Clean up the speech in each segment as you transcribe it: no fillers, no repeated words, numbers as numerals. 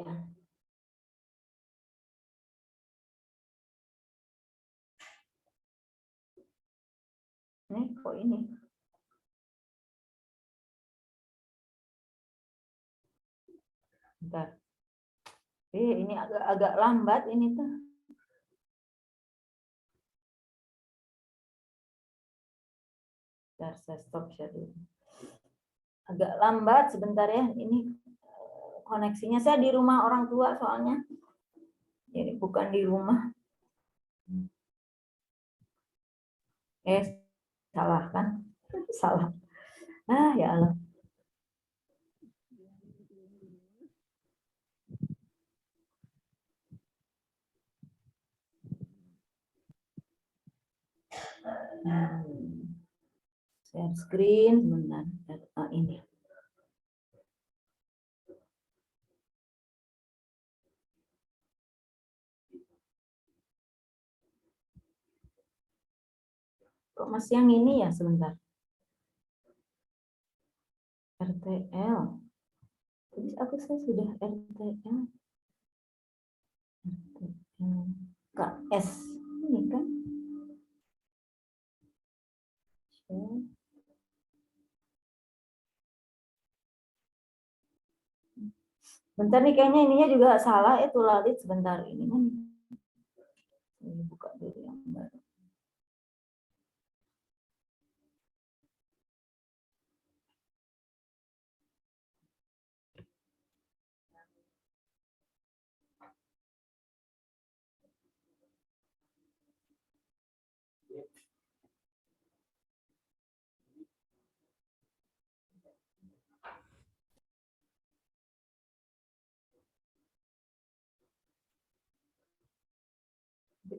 Ya. Ini kok ini. Bentar. Ini agak lambat ini tuh. Bentar, saya stop share dulu. Agak lambat sebentar ya. Ini koneksinya, saya di rumah orang tua soalnya. Jadi bukan di rumah. Salah kan? Salah. Ya Allah. Share screen sebentar. Ini. Kok masih yang ini ya, sebentar. RTL. Terus saya sudah RTL. KS. Ini kan. Bentar nih, kayaknya ininya juga salah. Itu Ladit sebentar ini kan. Ini buka dulu yang baru.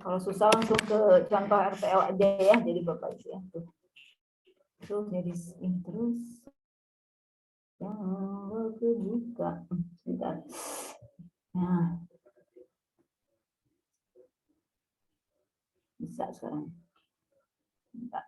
Kalau susah langsung ke contoh RTL aja ya, jadi Bapak isi ya. Terus jadi ini terus yang kebuka. Sebentar. Nah, bisa sekarang. Bentar.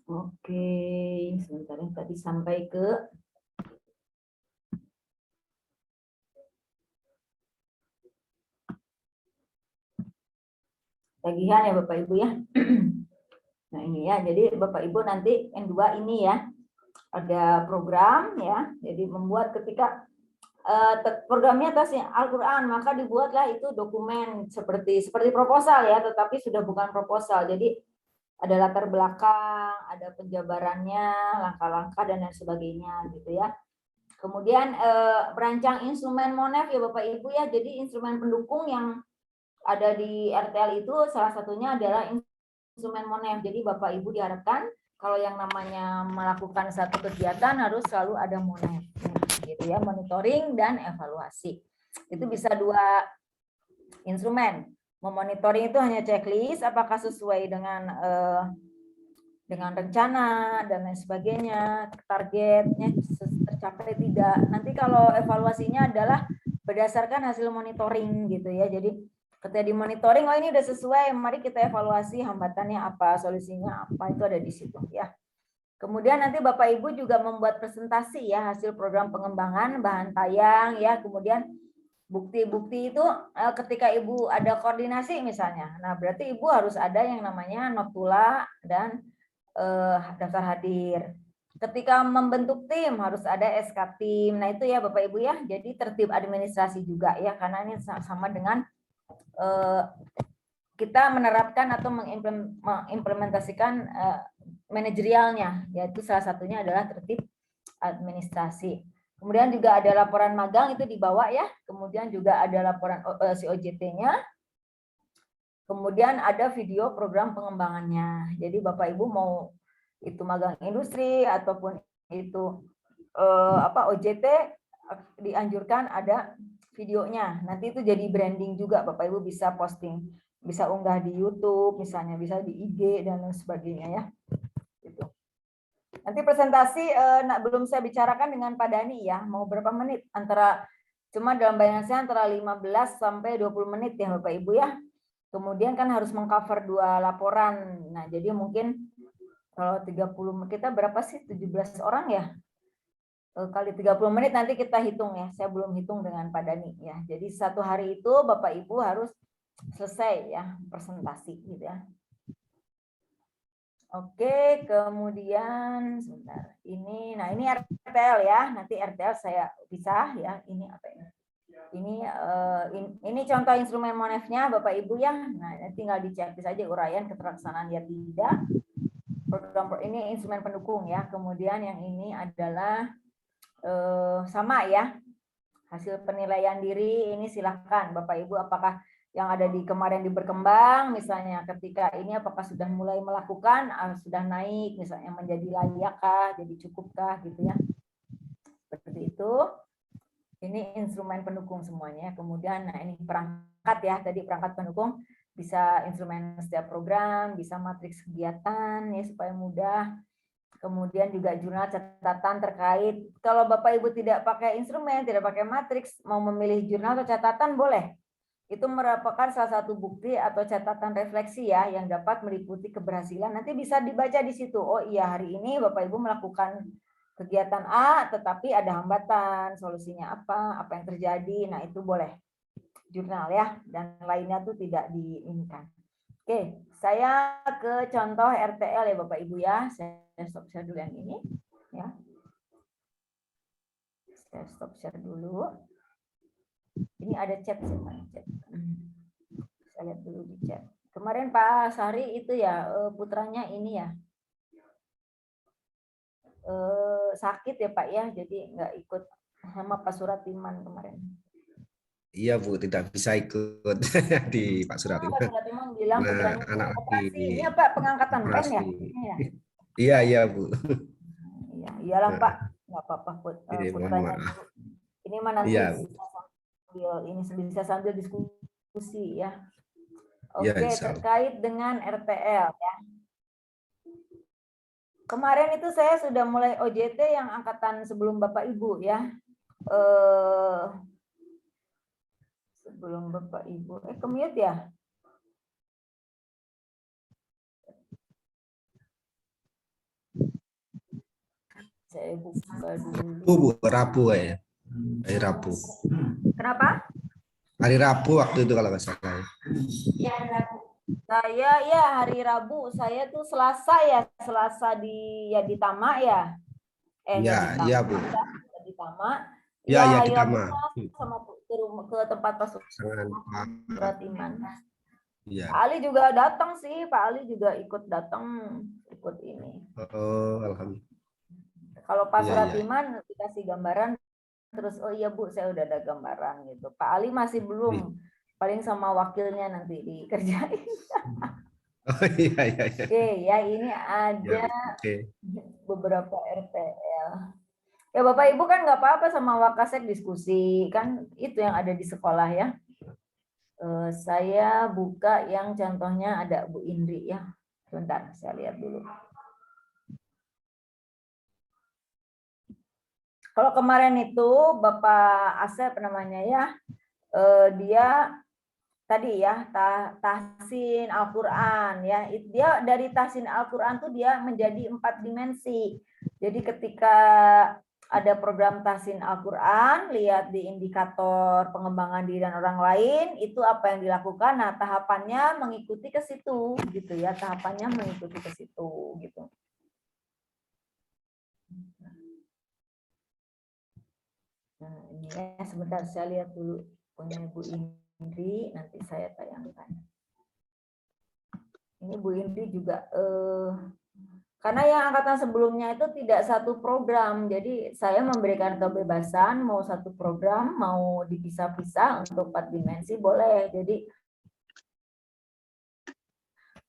Oke, sebentar yang tadi sampai ke tagihan ya Bapak Ibu ya. Nah ini ya, jadi Bapak Ibu nanti N2 ini ya, ada program ya, jadi membuat ketika programnya atasnya Al-Quran, maka dibuatlah itu dokumen seperti proposal ya, tetapi sudah bukan proposal. Jadi ada latar belakang, ada penjabarannya, langkah-langkah dan lain sebagainya gitu ya. Kemudian merancang instrumen MONEF ya Bapak Ibu ya, jadi instrumen pendukung yang ada di RTL itu salah satunya adalah instrumen MONEF. Jadi Bapak Ibu diharapkan kalau yang namanya melakukan satu kegiatan harus selalu ada MONEF gitu ya, monitoring dan evaluasi. Itu bisa dua instrumen. Memonitoring itu hanya checklist apakah sesuai dengan rencana dan lain sebagainya, targetnya tercapai tidak. Nanti kalau evaluasinya adalah berdasarkan hasil monitoring gitu ya. Jadi ketika di monitoring, oh ini udah sesuai, mari kita evaluasi hambatannya apa, solusinya apa, itu ada di situ ya. Kemudian nanti Bapak Ibu juga membuat presentasi ya hasil program pengembangan, bahan tayang ya, kemudian bukti-bukti itu ketika Ibu ada koordinasi misalnya. Nah, berarti Ibu harus ada yang namanya notula dan daftar hadir. Ketika membentuk tim harus ada SK tim. Nah, itu ya Bapak Ibu ya. Jadi tertib administrasi juga ya, karena ini sama dengan kita menerapkan atau mengimplementasikan manajerialnya, yaitu salah satunya adalah tertib administrasi. Kemudian juga ada laporan magang itu dibawa ya. Kemudian juga ada laporan COJT-nya. Kemudian ada video program pengembangannya. Jadi Bapak Ibu mau itu magang industri ataupun itu OJT, dianjurkan ada videonya. Nanti itu jadi branding juga, Bapak Ibu bisa posting, bisa unggah di YouTube misalnya, bisa di IG dan lain sebagainya ya. Gitu. Nanti presentasi belum saya bicarakan dengan Pak Dani ya, mau berapa menit, cuma dalam bayangan saya antara 15 sampai 20 menit ya Bapak Ibu ya. Kemudian kan harus mengcover 2 laporan. Nah, jadi mungkin kalau 30 kita berapa sih? 17 orang ya? Kali 30 menit nanti kita hitung ya. Saya belum hitung dengan Pak Dani ya. Jadi 1 hari itu Bapak Ibu harus selesai ya presentasi gitu ya. Oke, kemudian sebentar. Ini RTL ya. Nanti RTL saya pisah ya. Ini apa ini? Ini contoh instrumen monefnya Bapak Ibu ya. Nah, tinggal dicek saja uraian keterlaksanaan ya tidak. Program ini instrumen pendukung ya. Kemudian yang ini adalah sama ya. Hasil penilaian diri ini silahkan Bapak Ibu apakah yang ada di kemarin berkembang misalnya ketika ini apakah sudah mulai melakukan sudah naik misalnya menjadi layakkah, jadi cukupkah gitu ya. Seperti itu. Ini instrumen pendukung semuanya. Kemudian nah ini perangkat ya, tadi perangkat pendukung bisa instrumen setiap program, bisa matriks kegiatan ya supaya mudah. Kemudian juga jurnal catatan terkait. Kalau Bapak Ibu tidak pakai instrumen, tidak pakai matriks, mau memilih jurnal atau catatan boleh. Itu merupakan salah satu bukti atau catatan refleksi ya yang dapat meliputi keberhasilan. Nanti bisa dibaca di situ. Oh iya, hari ini Bapak Ibu melakukan kegiatan A, tetapi ada hambatan, solusinya apa yang terjadi. Nah, itu boleh jurnal ya, dan lainnya tuh tidak diinginkan. Oke, saya ke contoh RTL ya Bapak Ibu ya. Saya stop share dulu yang ini ya. Saya stop share dulu. Ini ada chat sih, chat. Saya lihat dulu di chat. Kemarin Pak Sari itu ya putranya ini ya sakit ya Pak ya, jadi nggak ikut sama Pak Suratiman kemarin. Iya Bu, tidak bisa ikut di Pak Suratiman. Pak Suratiman bilang putranya anak operasi. lagi Ini apa pengangkatan pen ya? Iya Bu. Iya, iyalah Pak, nggak apa-apa putranya. Ini mah nanti bisa sambil diskusi ya. Oke, terkait dengan RTL ya. Kemarin itu saya sudah mulai OJT yang angkatan sebelum Bapak Ibu ya. Sebelum Bapak Ibu. Kemute ya? Saya buka dulu. Rabu ya. Hari Rabu. Kenapa? Hari Rabu waktu itu kalau nggak salah. Ya, saya ya hari Rabu. Saya tuh Selasa di Tama ya. Iya Bu. Di Tama. Ya di Tama. Sama ke tempat Pak Suratiman. Iya. Pak Ali juga datang sih. Pak Ali juga ikut ini. Oh, alhamdulillah. Kalau Pak Suratiman dikasih gambaran terus oh iya Bu saya udah ada gambaran gitu. Pak Ali masih belum. Paling sama wakilnya nanti dikerjain. Oh iya. Oke ya ini ada beberapa RTL. Ya Bapak Ibu kan nggak apa-apa sama Wakasek diskusi kan itu yang ada di sekolah ya. Saya buka yang contohnya ada Bu Indri ya. Sebentar saya lihat dulu. Kalau kemarin itu Bapak Asep namanya ya, dia tadi ya tahsin Al-Quran ya, dia dari tahsin Al-Quran tuh dia menjadi 4 dimensi. Jadi ketika ada program tahsin Al-Quran, lihat di indikator pengembangan diri dan orang lain, itu apa yang dilakukan. Nah tahapannya mengikuti ke situ gitu ya, tahapannya mengikuti ke situ gitu. Nah, ini ya sebentar saya lihat dulu punya Bu Indri, nanti saya tayangkan. Ini Bu Indri juga karena yang angkatan sebelumnya itu tidak satu program, jadi saya memberikan kebebasan mau satu program, mau dipisah-pisah untuk 4 dimensi boleh. Jadi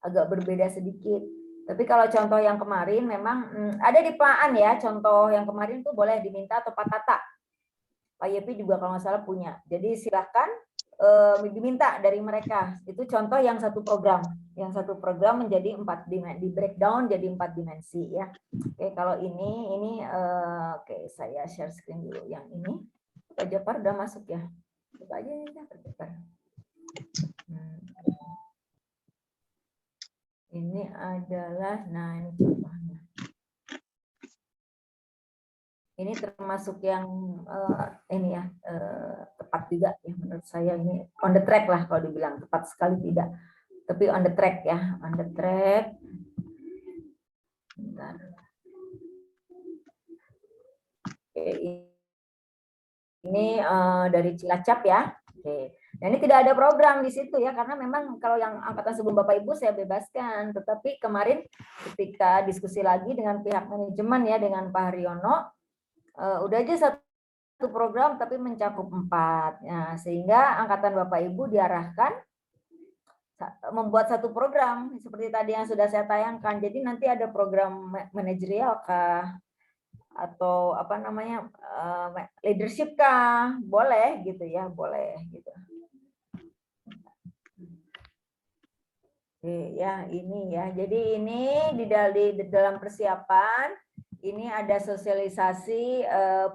agak berbeda sedikit. Tapi kalau contoh yang kemarin memang ada di Paan ya, contoh yang kemarin tuh boleh diminta atau Pak Tata. Pak Yepi juga kalau nggak salah punya. Jadi silahkan diminta dari mereka. Itu contoh yang satu program. Yang satu program menjadi 4 dimensi, di breakdown jadi 4 dimensi ya. Oke, kalau ini oke, saya share screen dulu yang ini. Pak Jafar udah masuk ya. Coba aja ya Pak Jafar. Ini adalah, nah ini contohnya. Ini termasuk yang ini ya, tepat juga ya menurut saya, ini on the track lah kalau dibilang, tepat sekali tidak, tapi on the track ya, on the track. Bentar. Oke, ini dari Cilacap ya. Oke. Nah, ini tidak ada program di situ ya, karena memang kalau yang angkatan sebelum Bapak Ibu saya bebaskan. Tetapi kemarin ketika diskusi lagi dengan pihak manajemen ya, dengan Pak Haryono, udah aja satu program tapi mencakup 4. Nah, sehingga angkatan Bapak Ibu diarahkan membuat satu program seperti tadi yang sudah saya tayangkan. Jadi nanti ada program manajerial kah, atau apa namanya, leadership kah, boleh gitu ya, boleh gitu. Oke, ya ini ya, jadi ini di dalam persiapan ini ada sosialisasi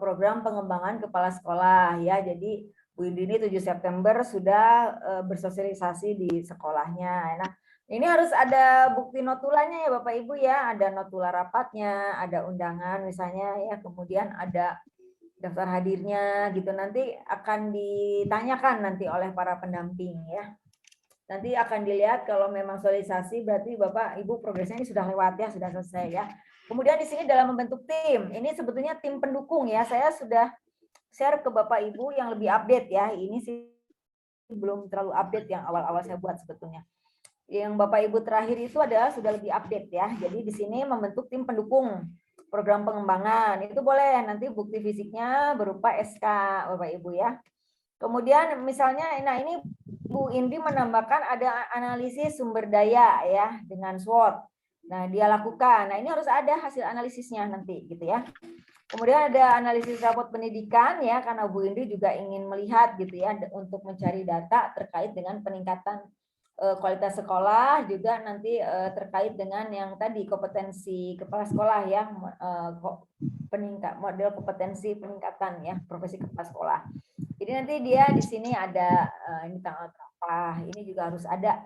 program pengembangan kepala sekolah ya. Jadi Bu Indi ini 7 September sudah bersosialisasi di sekolahnya. Nah, ini harus ada bukti notulanya ya Bapak Ibu ya, ada notula rapatnya, ada undangan misalnya ya, kemudian ada daftar hadirnya gitu. Nanti akan ditanyakan nanti oleh para pendamping ya. Nanti akan dilihat kalau memang sosialisasi berarti Bapak Ibu progresnya ini sudah lewat ya, sudah selesai ya. Kemudian di sini dalam membentuk tim, ini sebetulnya tim pendukung ya. Saya sudah share ke Bapak Ibu yang lebih update ya. Ini sih belum terlalu update yang awal-awal saya buat sebetulnya. Yang Bapak Ibu terakhir itu adalah sudah lebih update ya. Jadi di sini membentuk tim pendukung program pengembangan. Itu boleh nanti bukti fisiknya berupa SK Bapak Ibu ya. Kemudian misalnya, nah ini Bu Indi menambahkan ada analisis sumber daya ya dengan SWOT. Nah dia lakukan. Nah ini harus ada hasil analisisnya nanti gitu ya. Kemudian ada analisis rapot pendidikan ya, karena Bu Indi juga ingin melihat gitu ya untuk mencari data terkait dengan peningkatan kualitas sekolah, juga nanti terkait dengan yang tadi kompetensi kepala sekolah ya, model kompetensi peningkatan ya profesi kepala sekolah. Jadi nanti dia di sini ada ini tanggal berapa, ini juga harus ada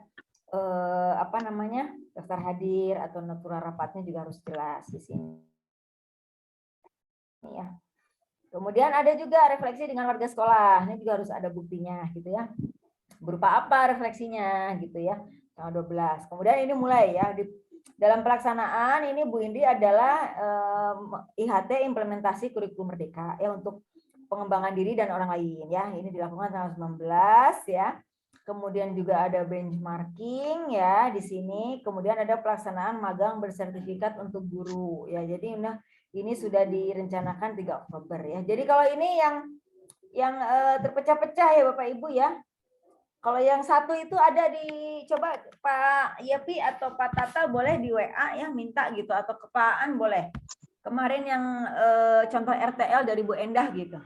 apa namanya, daftar hadir atau notula rapatnya juga harus jelas di sini. Ya. Kemudian ada juga refleksi dengan warga sekolah, ini juga harus ada buktinya gitu ya. Berupa apa refleksinya gitu ya, tanggal 12. Kemudian ini mulai ya, dalam pelaksanaan ini Bu Indi adalah IHT implementasi kurikulum merdeka ya, untuk pengembangan diri dan orang lain ya. Ini dilakukan tanggal 19 ya. Kemudian juga ada benchmarking ya di sini. Kemudian ada pelaksanaan magang bersertifikat untuk guru ya. Jadi ini sudah direncanakan 3 Oktober ya. Jadi kalau ini yang terpecah-pecah ya Bapak Ibu ya. Kalau yang satu itu ada coba Pak Yepi atau Pak Tata boleh di WA ya, minta gitu, atau ke Pak An boleh. Kemarin yang contoh RTL dari Bu Endah gitu,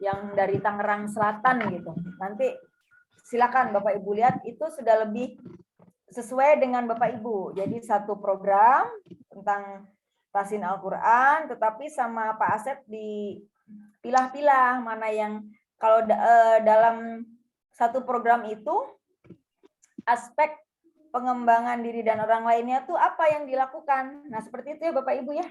yang dari Tangerang Selatan gitu. Nanti silakan Bapak Ibu lihat, itu sudah lebih sesuai dengan Bapak Ibu. Jadi satu program tentang Tahsin Al-Quran, tetapi sama Pak Asep dipilah-pilah mana yang kalau dalam satu program itu aspek pengembangan diri dan orang lainnya tuh apa yang dilakukan. Nah seperti itu ya Bapak Ibu ya,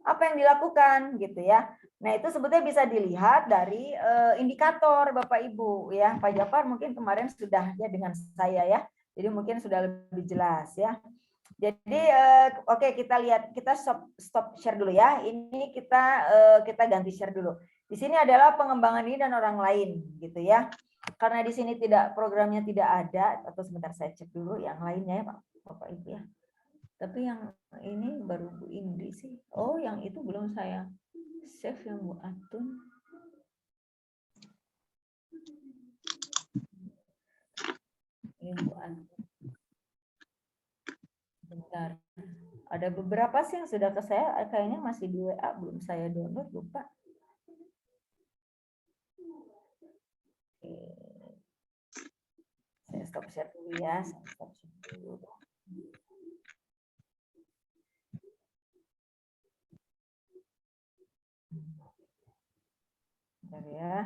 apa yang dilakukan gitu ya. Nah itu sebetulnya bisa dilihat dari indikator Bapak Ibu ya. Pak Jafar mungkin kemarin sudah ya dengan saya ya, jadi mungkin sudah lebih jelas ya. Jadi oke, kita lihat, kita stop share dulu ya. Ini kita ganti share dulu. Di sini adalah pengembangan diri dan orang lain gitu ya. Karena di sini programnya tidak ada, atau sebentar saya cek dulu yang lainnya ya Pak Bapak Ibu ya. Tapi yang ini baru Bu Indi sih. Oh, yang itu belum saya save, yang Bu Atun. Ini Bu Atun. Bentar. Ada beberapa sih yang sudah ke saya, kayaknya masih di WA, belum saya download, lupa. Oke. Saya stop share dulu ya, saya stop share dulu. Bentar ya.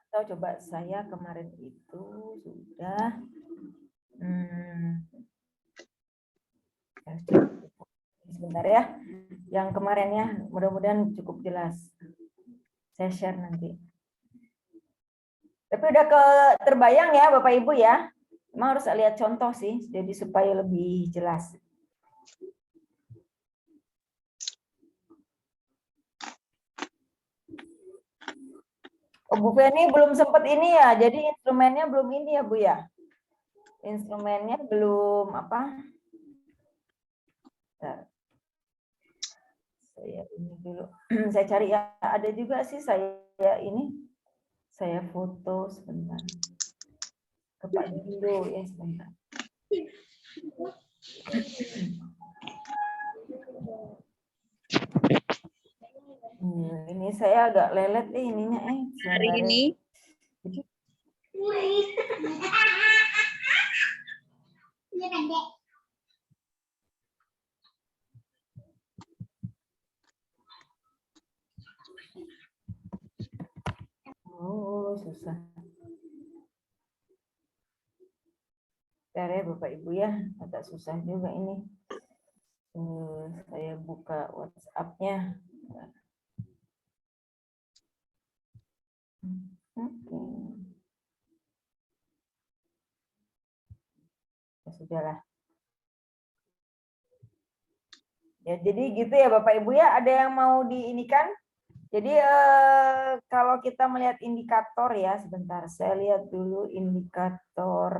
Atau coba saya kemarin itu sudah sebentar ya. Yang kemarinnya mudah-mudahan cukup jelas. Saya share nanti. Tapi udah terbayang ya Bapak Ibu ya. Memang harus lihat contoh sih, jadi supaya lebih jelas. Oh, Bu Feni belum sempat ini ya, jadi instrumennya belum ini ya Bu ya. Instrumennya belum apa? Bentar. Saya ini dulu. Saya cari ya, ada juga sih saya ini. Saya foto sebentar. Ke Pak Dindo ya sebentar. Ini saya agak lelet ininya hari ini. Oh, susah. Bentar ya Bapak Ibu ya, agak susah juga ini. Saya buka WhatsApp-nya. Oke. Ya sudahlah. Ya, jadi gitu ya Bapak Ibu ya, ada yang mau diinikan? Jadi kalau kita melihat indikator ya, sebentar saya lihat dulu indikator.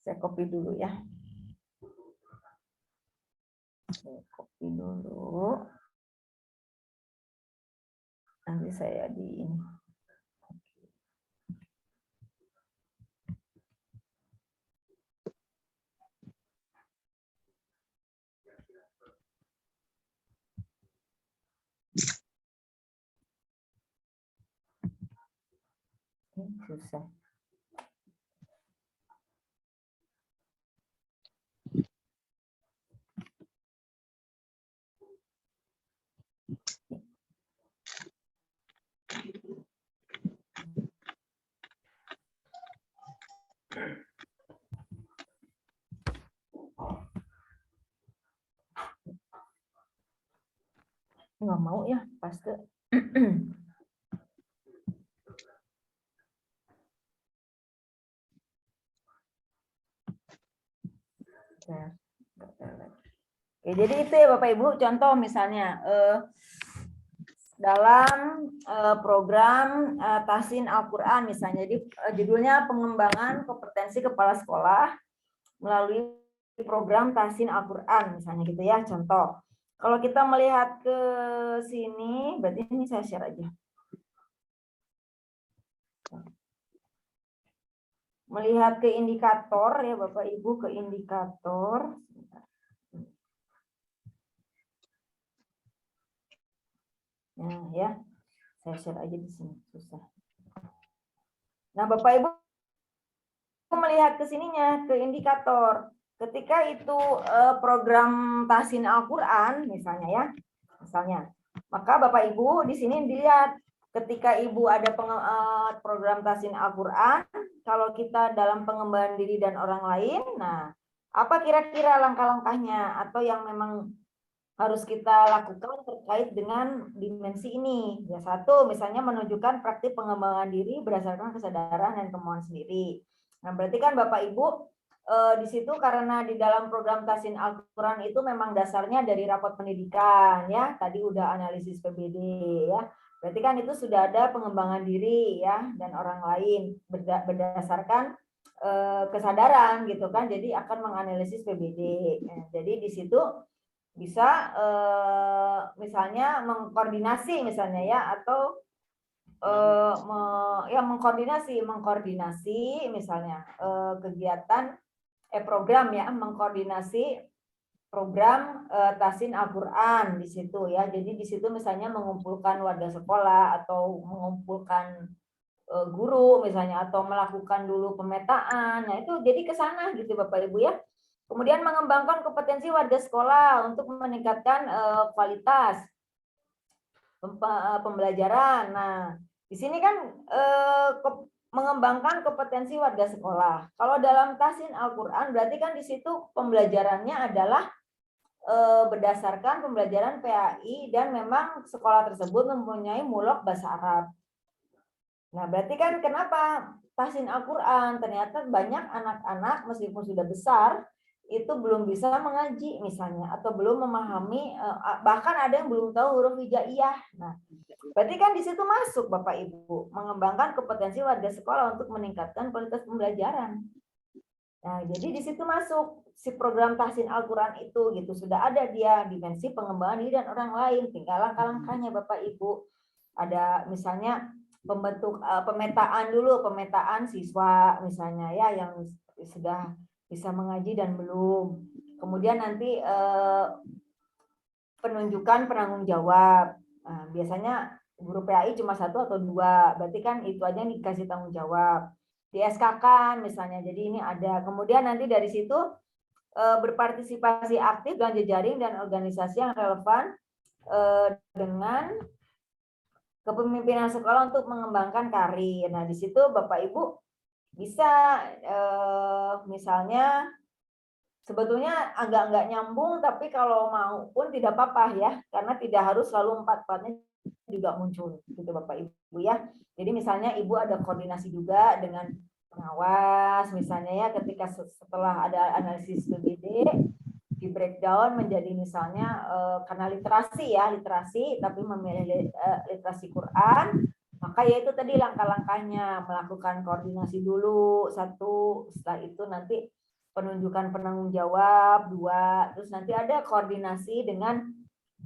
Saya copy dulu ya. Saya copy dulu. Nanti saya di ini. Susah. Nggak mau ya, paste. Oke, jadi itu ya Bapak Ibu, contoh misalnya dalam program Tahsin Al-Quran misalnya, jadi judulnya pengembangan kompetensi kepala sekolah melalui program Tahsin Al-Quran misalnya gitu ya, contoh. Kalau kita melihat ke sini, berarti ini saya share aja. Melihat ke indikator ya Bapak Ibu, ke indikator. Nah ya, saya share aja di sini, susah. Nah Bapak Ibu melihat ke sininya, ke indikator. Ketika itu program Tahsin Al-Quran misalnya ya, misalnya, maka Bapak Ibu di sini dilihat ketika Ibu ada program Tahsin Al-Quran, kalau kita dalam pengembangan diri dan orang lain, nah apa kira-kira langkah-langkahnya atau yang memang harus kita lakukan terkait dengan dimensi ini. Ya, satu, misalnya menunjukkan praktik pengembangan diri berdasarkan kesadaran dan kemauan sendiri. Nah, berarti kan Bapak Ibu di situ karena di dalam program Tahsin Al-Quran itu memang dasarnya dari rapot pendidikan ya. Tadi udah analisis PBD ya. Berarti kan itu sudah ada pengembangan diri ya dan orang lain berdasarkan kesadaran gitu kan. Jadi akan menganalisis PBD. Nah, jadi di situ bisa misalnya mengkoordinasi misalnya ya atau mengkoordinasi misalnya kegiatan program ya, mengkoordinasi program Tahsin Al-Quran di situ ya. Jadi di situ misalnya mengumpulkan warga sekolah atau mengumpulkan guru misalnya atau melakukan dulu pemetaan. Nah, itu jadi ke sana gitu Bapak Ibu ya. Kemudian mengembangkan kompetensi warga sekolah untuk meningkatkan kualitas pembelajaran. Nah, di sini kan mengembangkan kompetensi warga sekolah. Kalau dalam Tahsin Al-Quran berarti kan di situ pembelajarannya adalah berdasarkan pembelajaran PAI dan memang sekolah tersebut mempunyai mulok bahasa Arab. Nah, berarti kan kenapa Tahsin Al-Quran? Ternyata banyak anak-anak meskipun sudah besar itu belum bisa mengaji misalnya atau belum memahami, bahkan ada yang belum tahu huruf hijaiyah. Nah, berarti kan di situ masuk Bapak Ibu mengembangkan kompetensi warga sekolah untuk meningkatkan kualitas pembelajaran. Nah, jadi di situ masuk si program Tahsin Al-Quran itu gitu, sudah ada dia dimensi pengembangan diri dan orang lain, tinggal langkah-langkahnya Bapak Ibu. Ada misalnya pemetaan siswa misalnya ya yang sudah bisa mengaji dan belum. Kemudian nanti penunjukan penanggung jawab. Nah, biasanya guru PAI cuma 1 atau 2, berarti kan itu aja yang dikasih tanggung jawab. Di SK-kan misalnya, jadi ini ada. Kemudian nanti dari situ berpartisipasi aktif dalam jejaring dan organisasi yang relevan dengan kepemimpinan sekolah untuk mengembangkan karir. Nah, di situ Bapak Ibu bisa misalnya sebetulnya agak nggak nyambung, tapi kalau mau pun tidak apa-apa ya, karena tidak harus selalu 4-4-nya juga muncul, gitu Bapak Ibu ya. Jadi misalnya Ibu ada koordinasi juga dengan pengawas, misalnya ya, ketika setelah ada analisis PBD, di breakdown menjadi misalnya karena literasi ya, tapi memilih literasi Quran, maka ya itu tadi langkah-langkahnya, melakukan koordinasi dulu 1, setelah itu nanti penunjukan penanggung jawab 2, terus nanti ada koordinasi dengan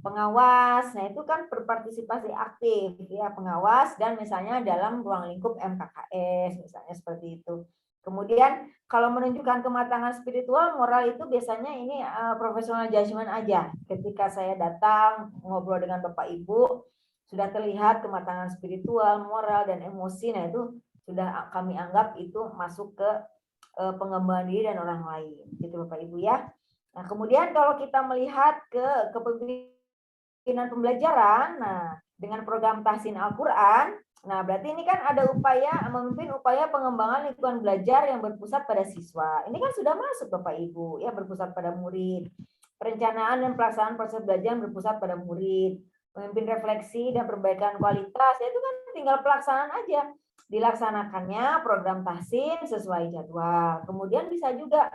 pengawas. Nah, itu kan berpartisipasi aktif ya, pengawas dan misalnya dalam ruang lingkup MKKS misalnya seperti itu. Kemudian kalau menunjukkan kematangan spiritual, moral itu biasanya ini professional judgment aja. Ketika saya datang ngobrol dengan Bapak Ibu, sudah terlihat kematangan spiritual, moral dan emosi. Nah, itu sudah kami anggap itu masuk ke pengembangan diri dan orang lain, gitu Bapak Ibu ya. Nah, kemudian kalau kita melihat ke kepemimpinan pembelajaran, nah dengan program Tahsin Al-Quran, nah berarti ini kan ada upaya memimpin upaya pengembangan lingkungan belajar yang berpusat pada siswa. Ini kan sudah masuk Bapak Ibu ya, berpusat pada murid. Perencanaan dan pelaksanaan proses belajar yang berpusat pada murid. Memimpin refleksi dan perbaikan kualitas, ya itu kan tinggal pelaksanaan aja. Dilaksanakannya program Tahsin sesuai jadwal. Kemudian bisa juga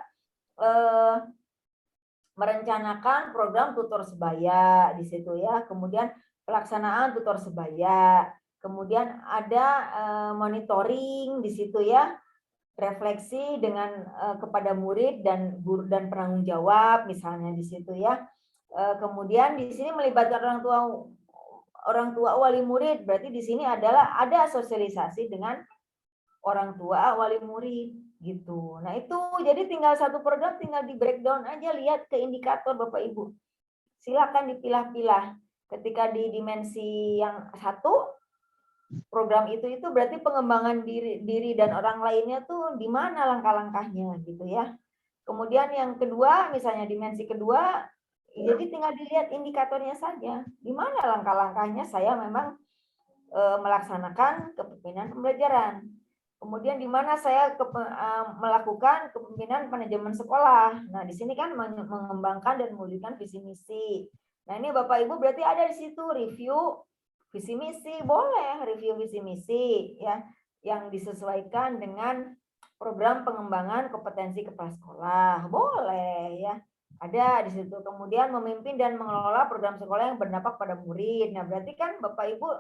merencanakan program tutor sebaya di situ ya. Kemudian pelaksanaan tutor sebaya. Kemudian ada monitoring di situ ya. Refleksi dengan kepada murid dan guru dan penanggung jawab misalnya di situ ya. Kemudian di sini melibatkan orang tua wali murid, berarti di sini adalah ada sosialisasi dengan orang tua wali murid gitu. Nah, itu jadi tinggal satu program tinggal di breakdown aja, lihat ke indikator Bapak Ibu. Silakan dipilah-pilah. Ketika di dimensi yang 1 program itu berarti pengembangan diri dan orang lainnya tuh di mana langkah-langkahnya gitu ya. Kemudian yang kedua, misalnya dimensi kedua, jadi tinggal dilihat indikatornya saja. Di mana langkah-langkahnya saya memang melaksanakan kepemimpinan pembelajaran. Kemudian di mana saya melakukan kepemimpinan manajemen sekolah. Nah, di sini kan mengembangkan dan mewujudkan visi misi. Nah, ini Bapak Ibu berarti ada di situ review visi misi, boleh review visi misi ya yang disesuaikan dengan program pengembangan kompetensi kepala sekolah. Boleh ya. Ada di situ. Kemudian memimpin dan mengelola program sekolah yang berdampak pada murid. Nah, berarti kan Bapak Ibu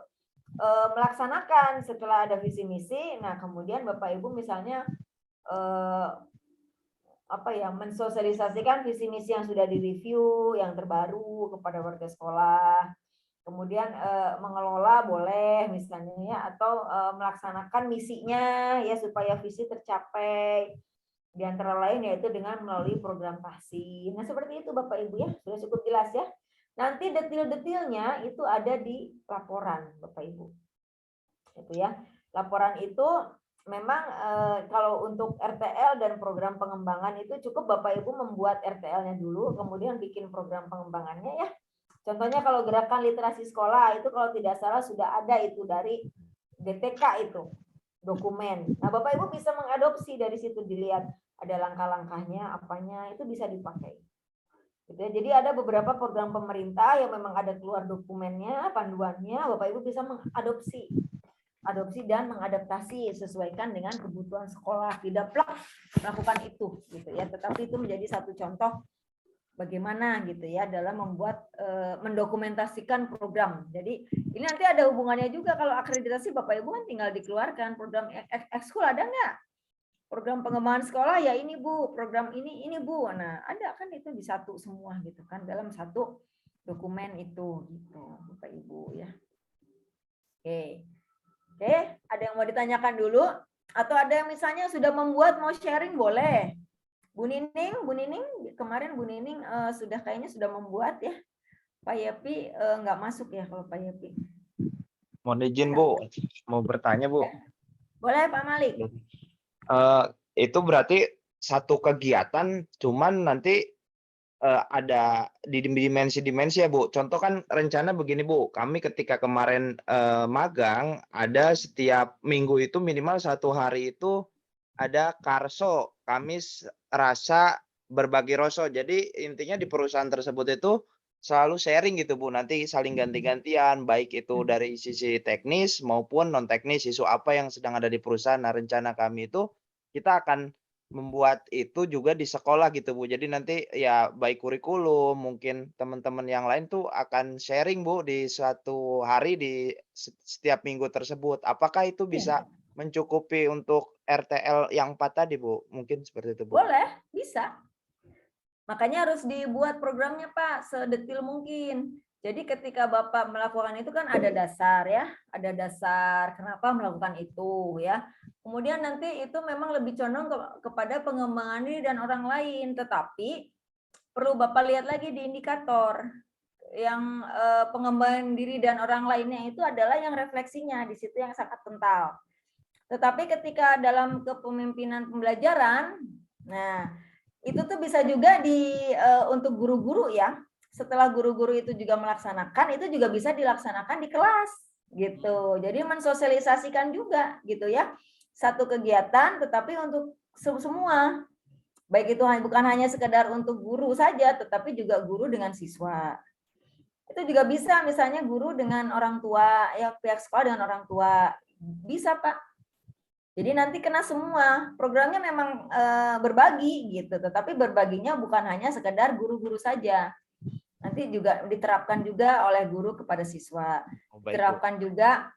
melaksanakan setelah ada visi misi. Nah, kemudian Bapak Ibu misalnya mensosialisasikan visi misi yang sudah direview, yang terbaru kepada warga sekolah. Kemudian mengelola boleh misalnya ya, atau melaksanakan misinya ya supaya visi tercapai. Di antara lain yaitu dengan melalui program Tahsin. Nah, seperti itu Bapak Ibu ya, sudah cukup jelas ya. Nanti detil-detilnya itu ada di laporan Bapak Ibu. Itu ya. Laporan itu memang kalau untuk RTL dan program pengembangan itu cukup Bapak Ibu membuat RTL-nya dulu, kemudian bikin program pengembangannya ya. Contohnya kalau gerakan literasi sekolah itu kalau tidak salah sudah ada itu dari DTK itu dokumen. Nah, Bapak Ibu bisa mengadopsi dari situ, dilihat ada langkah-langkahnya, apanya itu bisa dipakai. Gitu ya. Jadi ada beberapa program pemerintah yang memang ada keluar dokumennya, panduannya, Bapak Ibu bisa mengadopsi dan mengadaptasi sesuaikan dengan kebutuhan sekolah, tidak plak melakukan itu gitu ya, tetapi itu menjadi satu contoh bagaimana gitu ya dalam membuat mendokumentasikan program. Jadi ini nanti ada hubungannya juga kalau akreditasi Bapak Ibu kan tinggal dikeluarkan program ekskul ada nggak? Program pengembangan sekolah ya ini Bu, program ini Bu. Nah, ada kan itu di satu semua gitu kan dalam satu dokumen itu gitu Bapak Ibu ya. Oke. Oke, ada yang mau ditanyakan dulu? Atau ada yang misalnya sudah membuat mau sharing boleh. Bu Nining kemarin Bu Nining kayaknya sudah membuat ya. Pak Yepi nggak masuk ya kalau Pak Yepi. Mohon izin Bu, mau bertanya Bu. Boleh Pak Malik. Itu berarti satu kegiatan, cuman nanti ada di dimensi-dimensi ya Bu. Contoh kan rencana begini Bu, kami ketika kemarin magang ada setiap minggu itu minimal 1 hari itu ada karso, Kamis, Rasa, berbagi rasa. Jadi intinya di perusahaan tersebut itu selalu sharing gitu Bu, nanti saling ganti-gantian, baik itu dari sisi teknis maupun non teknis, isu apa yang sedang ada di perusahaan. Nah, rencana kami itu kita akan membuat itu juga di sekolah gitu Bu. Jadi nanti ya baik kurikulum, mungkin teman-teman yang lain tuh akan sharing Bu di suatu hari di setiap minggu tersebut. Apakah itu bisa mencukupi untuk RTL yang 4 tadi Bu? Mungkin seperti itu Bu. Boleh, bisa. Makanya harus dibuat programnya Pak sedetil mungkin. Jadi ketika Bapak melakukan itu kan ada dasar ya, ada dasar kenapa melakukan itu ya. Kemudian nanti itu memang lebih condong kepada pengembangan diri dan orang lain, tetapi perlu Bapak lihat lagi di indikator yang pengembangan diri dan orang lainnya itu adalah yang refleksinya di situ yang sangat kental. Tetapi ketika dalam kepemimpinan pembelajaran, nah itu tuh bisa juga untuk guru-guru ya. Setelah guru-guru itu juga melaksanakan, itu juga bisa dilaksanakan di kelas gitu. Jadi mensosialisasikan juga gitu ya. Satu kegiatan tetapi untuk semua. Baik itu bukan hanya sekedar untuk guru saja, tetapi juga guru dengan siswa. Itu juga bisa misalnya guru dengan orang tua, ya pihak sekolah dengan orang tua. Bisa Pak. Jadi nanti kena semua. Programnya memang berbagi gitu, tetapi berbaginya bukan hanya sekedar guru-guru saja. Nanti juga diterapkan juga oleh guru kepada siswa. Diterapkan juga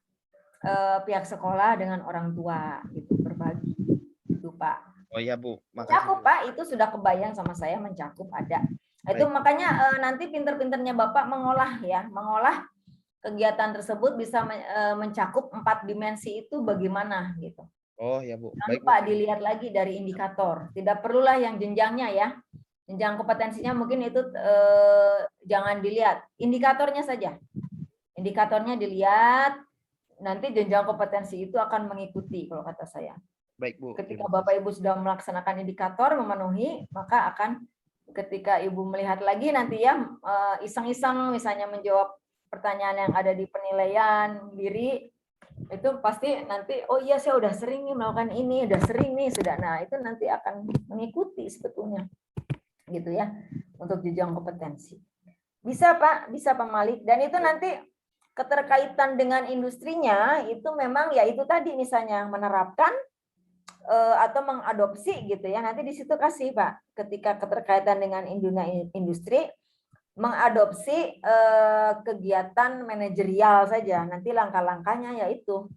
pihak sekolah dengan orang tua gitu, berbagi. Itu Pak. Oh iya Bu, mencakup Pak, itu sudah kebayang sama saya mencakup ada. Itu makanya nanti pinter-pinternya Bapak mengolah kegiatan tersebut bisa mencakup 4 dimensi itu bagaimana gitu. Oh ya Bu. Baik Pak, dilihat lagi dari indikator. Tidak perlulah yang jenjangnya ya. Jenjang kompetensinya mungkin itu jangan dilihat. Indikatornya saja. Indikatornya dilihat, nanti jenjang kompetensi itu akan mengikuti kalau kata saya. Baik Bu. Ketika Bapak Ibu sudah melaksanakan indikator memenuhi, maka akan ketika Ibu melihat lagi nanti ya iseng-iseng misalnya menjawab pertanyaan yang ada di penilaian diri, itu pasti nanti oh iya saya udah sering nih melakukan ini, udah sering nih sudah. Nah, itu nanti akan mengikuti sebetulnya. Gitu ya. Untuk jenjang kompetensi. Bisa Pak Malik, dan itu nanti keterkaitan dengan industrinya itu memang ya itu tadi misalnya menerapkan atau mengadopsi gitu ya. Nanti di situ kasih Pak, ketika keterkaitan dengan industri mengadopsi kegiatan manajerial saja. Nanti langkah-langkahnya yaitu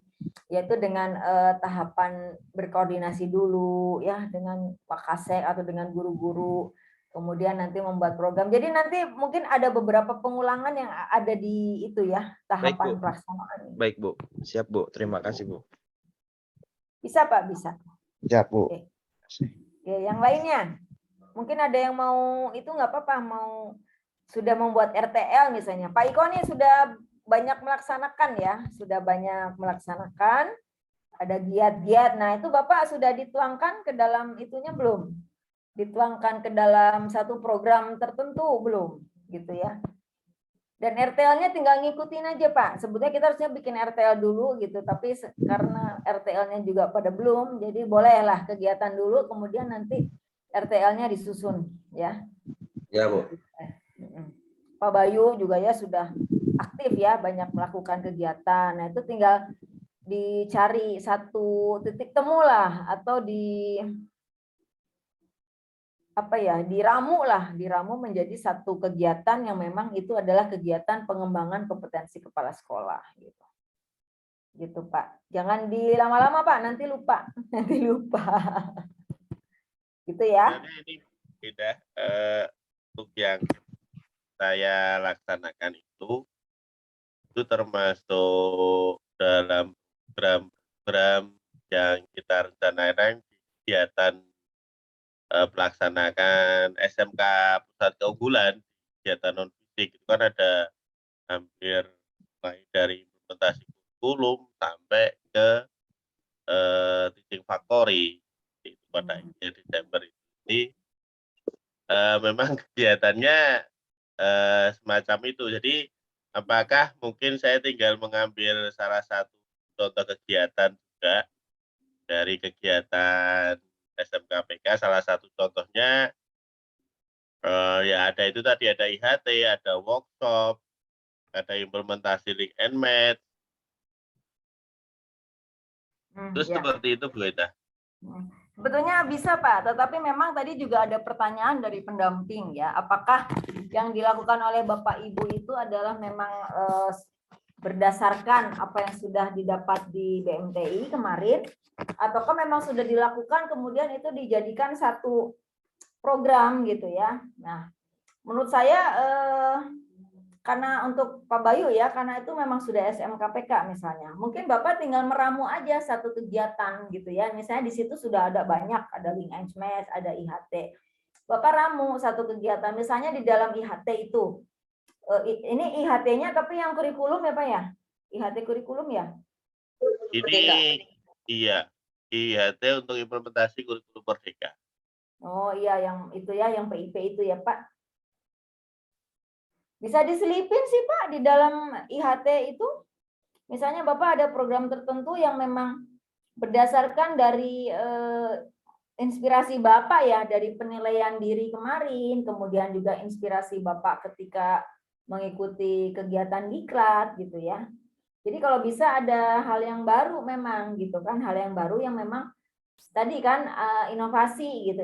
dengan tahapan berkoordinasi dulu ya dengan Pak Kasek atau dengan guru-guru. Kemudian nanti membuat program. Jadi nanti mungkin ada beberapa pengulangan yang ada di itu ya, tahapan pelaksanaan. Baik Bu, siap Bu. Terima kasih Bu. Bisa Pak, bisa. Siap Bu. Oke. Oke, yang lainnya. Mungkin ada yang mau itu nggak apa-apa, mau sudah membuat RTL misalnya. Pak Iko nih sudah banyak melaksanakan ya, sudah banyak melaksanakan. ada giat-giat. Nah, itu Bapak sudah dituangkan ke dalam itunya belum? Dituangkan ke dalam satu program tertentu belum? Gitu ya. Dan RTL-nya tinggal ngikutin aja, Pak. Sebetulnya kita harusnya bikin RTL dulu gitu, tapi karena RTL-nya juga pada belum, jadi bolehlah kegiatan dulu, kemudian nanti RTL-nya disusun, ya. Ya, Bu. Pak Bayu juga ya sudah aktif ya, banyak melakukan kegiatan. Nah, itu tinggal dicari satu titik temu lah, atau diramu menjadi satu kegiatan yang memang itu adalah kegiatan pengembangan kompetensi kepala sekolah gitu. Gitu, Pak. Jangan dilama-lama, Pak, nanti lupa. Nanti lupa. Gitu ya. Jadi ini tidak untuk yang saya laksanakan itu termasuk dalam program yang kita rencanakan kegiatan pelaksanakan SMK Pusat Keunggulan, kegiatan non fisik itu kan ada hampir mulai dari implementasi kurikulum sampai ke teaching factory itu pada akhir Desember ini. Memang kegiatannya semacam itu. Jadi apakah mungkin saya tinggal mengambil salah satu contoh kegiatan juga dari kegiatan SMKPK, salah satu contohnya ya ada itu tadi, ada IHT, ada workshop, ada implementasi link and match. Terus Ya. seperti itu Bu Eda. Sebetulnya bisa, Pak, tetapi memang tadi juga ada pertanyaan dari pendamping ya, apakah yang dilakukan oleh Bapak Ibu itu adalah memang berdasarkan apa yang sudah didapat di BMTI kemarin, ataukah memang sudah dilakukan kemudian itu dijadikan satu program gitu ya. Nah, menurut saya karena untuk Pak Bayu ya, karena itu memang sudah SMKPK misalnya. Mungkin Bapak tinggal meramu aja satu kegiatan gitu ya. Misalnya di situ sudah ada banyak, ada link and match, ada IHT. Bapak ramu satu kegiatan, misalnya di dalam IHT itu. Ini IHT-nya tapi yang kurikulum ya Pak ya? IHT kurikulum ya? Ini iya, IHT untuk implementasi kurikulum Merdeka. Oh iya, yang itu ya, yang PIP itu ya Pak. Bisa diselipin sih Pak di dalam IHT itu. Misalnya Bapak ada program tertentu yang memang berdasarkan dari inspirasi Bapak ya, dari penilaian diri kemarin, kemudian juga inspirasi Bapak ketika mengikuti kegiatan diklat gitu ya. Jadi kalau bisa ada hal yang baru memang gitu kan, hal yang baru yang memang tadi kan inovasi gitu,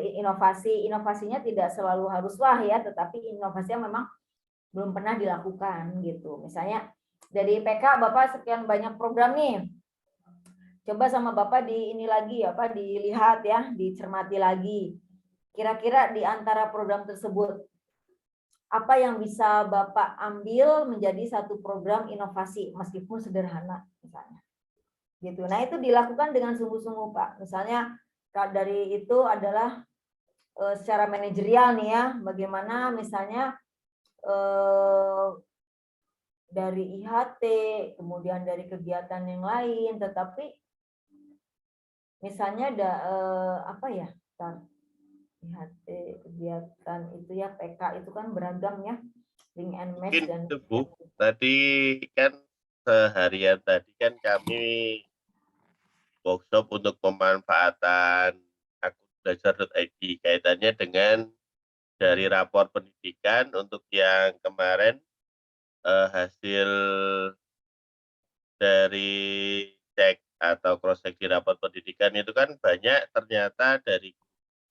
inovasinya tidak selalu harus wah ya, tetapi inovasinya memang belum pernah dilakukan gitu. Misalnya dari PK Bapak sekian banyak program nih, coba sama Bapak dilihat ya, dicermati lagi. Kira-kira di antara program tersebut apa yang bisa Bapak ambil menjadi satu program inovasi meskipun sederhana misalnya. Gitu. Nah, itu dilakukan dengan sungguh-sungguh, Pak. Misalnya dari itu adalah secara manajerial nih ya, bagaimana misalnya dari IHT, kemudian dari kegiatan yang lain, tetapi misalnya ada apa ya? IHT kegiatan itu ya, PK itu kan beragam ya, link and match Mungkin dan itu Bu, tadi kan seharian tadi kan kami workshop untuk pemanfaatan akun belajar.id kaitannya dengan dari rapor pendidikan untuk yang kemarin hasil dari cek atau cross check di rapor pendidikan itu kan banyak ternyata dari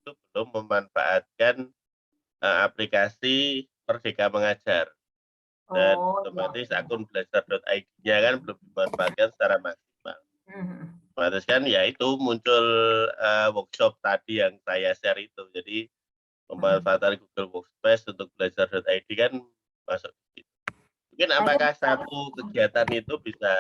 itu belum memanfaatkan aplikasi Merdeka Mengajar dan otomatis akun belajar.id-nya kan belum dimanfaatkan secara maksimal. Otomatis kan ya itu muncul workshop tadi yang saya share itu. Jadi pemanfaatan Google Workspace untuk belajar.id kan masuk di situ. Mungkin apakah satu kegiatan itu bisa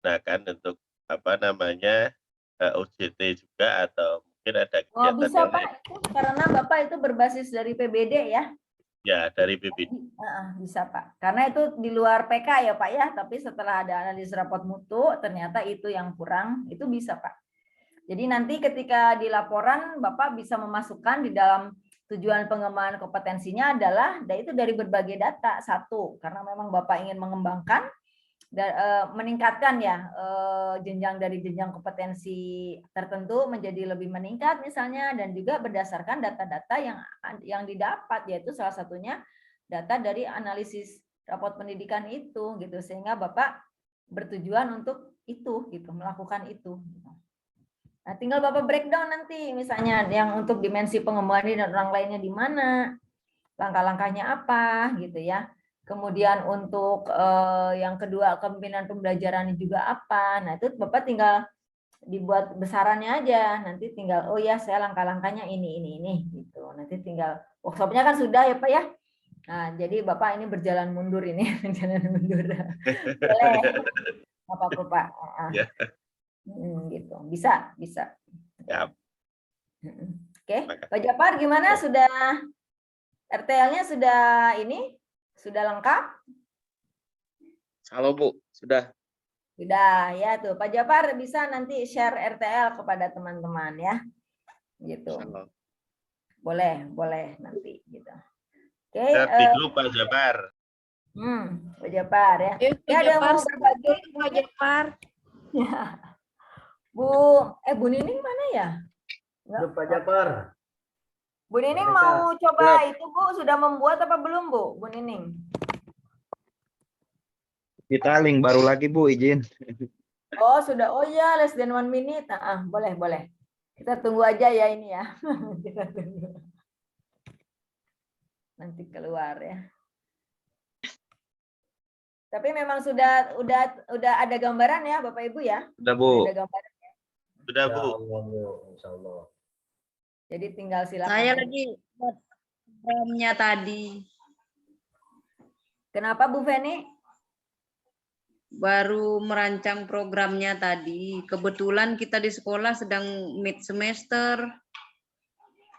digunakan untuk apa namanya OJT juga atau mungkin ada kegiatan bisa yang Pak, lain? karena Bapak itu berbasis dari PBD ya. Ya, dari BPD. Bisa Pak, karena itu di luar PK ya Pak ya, tapi setelah ada analisis rapot mutu ternyata itu yang kurang, itu bisa Pak. Jadi nanti ketika di laporan Bapak bisa memasukkan di dalam tujuan pengembangan kompetensinya adalah itu dari berbagai data. Satu, karena memang Bapak ingin mengembangkan meningkatkan ya jenjang dari jenjang kompetensi tertentu menjadi lebih meningkat misalnya, dan juga berdasarkan data-data yang didapat, yaitu salah satunya data dari analisis raport pendidikan itu gitu, sehingga Bapak bertujuan untuk itu gitu, melakukan itu. Nah, tinggal Bapak breakdown nanti misalnya yang untuk dimensi pengembangan dan orang lainnya di mana, langkah-langkahnya apa gitu ya. Kemudian untuk yang kedua kepemimpinan pembelajaran juga apa. Nah, itu Bapak tinggal dibuat besarannya aja. Nanti tinggal oh ya saya langkah-langkahnya ini gitu. Nanti tinggal workshopnya kan sudah ya Pak ya. Nah, jadi Bapak ini berjalan mundur ini, berjalan mundur. Boleh. Apa-apa Pak. Ya. Gitu. Bisa. Ya. Oke, Pak Japar gimana? Sudah RTL-nya sudah ini? Sudah lengkap? Halo Bu, sudah. Sudah ya tuh. Pak Japar bisa nanti share RTL kepada teman-teman ya. Gitu. Halo. Boleh nanti gitu. Oke, Dulu Pak Japar. Pak Japar ya. Ya ada mau berbagi Pak Japar. Ya. Bu Nining mana ya? Pak Japar. Bu Nining mau coba itu Bu, sudah membuat apa belum Bu Nining? Kita link baru lagi Bu, izin. Oh sudah, oh ya less than 1 minute. Boleh. Kita tunggu aja ya ini ya. Kita tunggu. Nanti keluar ya. Tapi memang sudah ada gambaran ya Bapak Ibu ya? Sudah Bu. Ada gambaran. Sudah Bu. Insya Allah. Jadi tinggal silakan. Saya lagi buat programnya tadi. Kenapa Bu Feni? Baru merancang programnya tadi. Kebetulan kita di sekolah sedang mid semester.